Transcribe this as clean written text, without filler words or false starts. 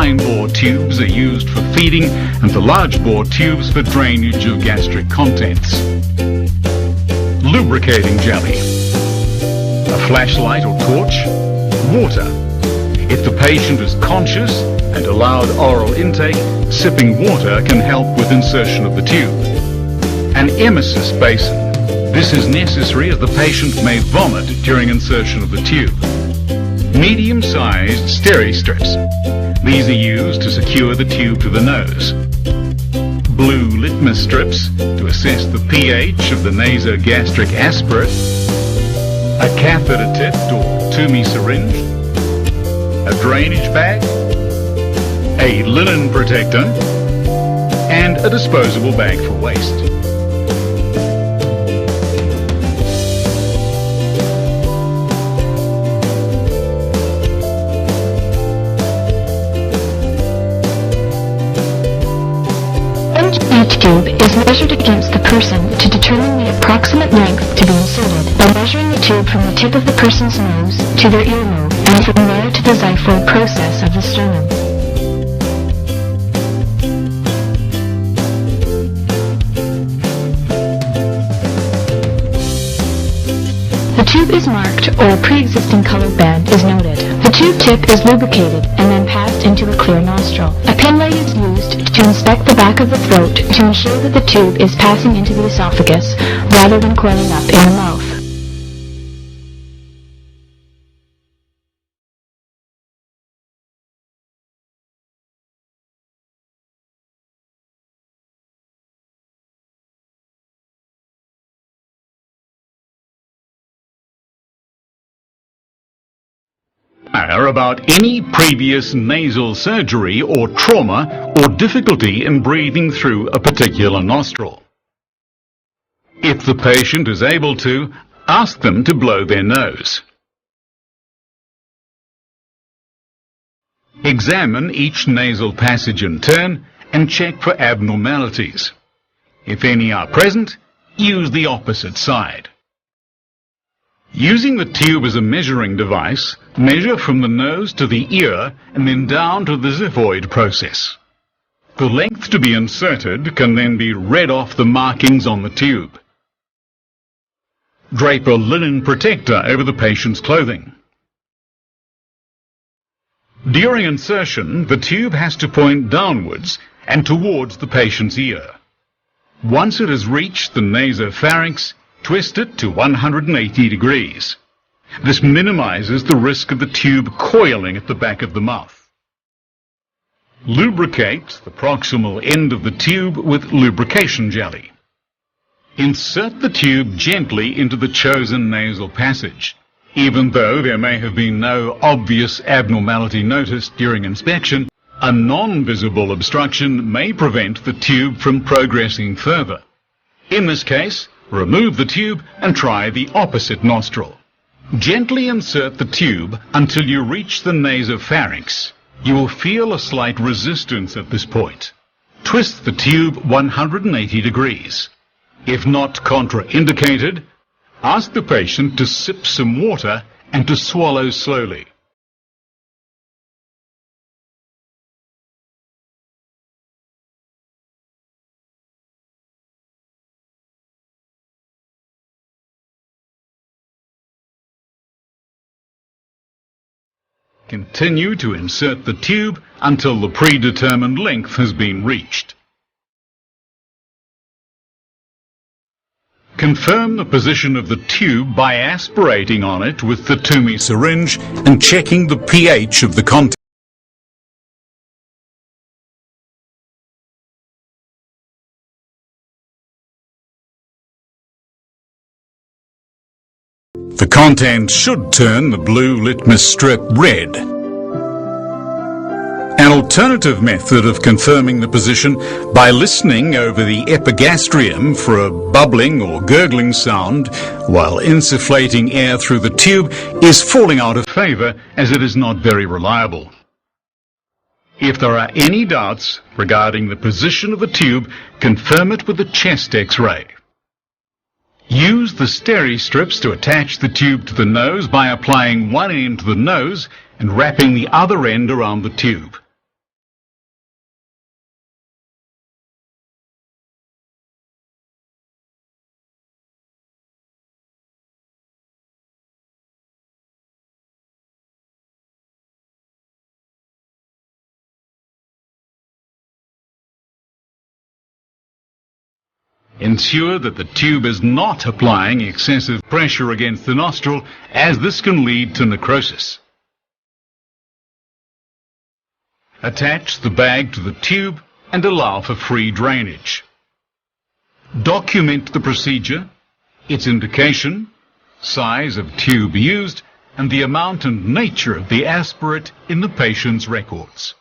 fine bore tubes are used for feeding and the large bore tubes for drainage of gastric contents. Lubricating jelly. A flashlight or torch. Water. If the patient is conscious and allowed oral intake, sipping water can help with insertion of the tube. An emesis basin. This is necessary as the patient may vomit during insertion of the tube. Medium-sized steri strips. These are used to secure the tube to the nose. Blue litmus strips to assess the pH of the nasogastric aspirate. A catheter tipped or TUMI syringe. A drainage bag. A linen protector. And a disposable bag for waste. Each tube is measured against the person to determine the approximate length to be inserted by measuring the tube from the tip of the person's nose to their earlobe and from there to the xiphoid process of the sternum. The tube is marked or a pre-existing colored band is noted. The tube tip is lubricated and then passed into a clear nostril. A pen light is used to inspect the back of the throat to ensure that the tube is passing into the esophagus rather than coiling up in the mouth. About any previous nasal surgery or trauma or difficulty in breathing through a particular nostril. If the patient is able to, ask them to blow their nose. Examine each nasal passage in turn and check for abnormalities. If any are present, use the opposite side. Using the tube as a measuring device, measure from the nose to the ear and then down to the xiphoid process. The length to be inserted can then be read off the markings on the tube. Drape a linen protector over the patient's clothing. During insertion, the tube has to point downwards and towards the patient's ear. Once it has reached the nasopharynx, twist it to 180 degrees. This minimizes the risk of the tube coiling at the back of the mouth. Lubricate the proximal end of the tube with lubrication jelly. Insert the tube gently into the chosen nasal passage. Even though there may have been no obvious abnormality noticed during inspection, a non-visible obstruction may prevent the tube from progressing further. In this case, remove the tube and try the opposite nostril. Gently insert the tube until you reach the nasopharynx. You will feel a slight resistance at this point. Twist the tube 180 degrees. If not contraindicated, ask the patient to sip some water and to swallow slowly. Continue to insert the tube until the predetermined length has been reached. Confirm the position of the tube by aspirating on it with the TUMI syringe and checking the pH of the content. The content should turn the blue litmus strip red. An alternative method of confirming the position by listening over the epigastrium for a bubbling or gurgling sound while insufflating air through the tube is falling out of favor as it is not very reliable. If there are any doubts regarding the position of the tube, confirm it with a chest X-ray. Use the steri strips to attach the tube to the nose by applying one end to the nose and wrapping the other end around the tube. Ensure that the tube is not applying excessive pressure against the nostril, as this can lead to necrosis. Attach the bag to the tube and allow for free drainage. Document the procedure, its indication, size of tube used, and the amount and nature of the aspirate in the patient's records.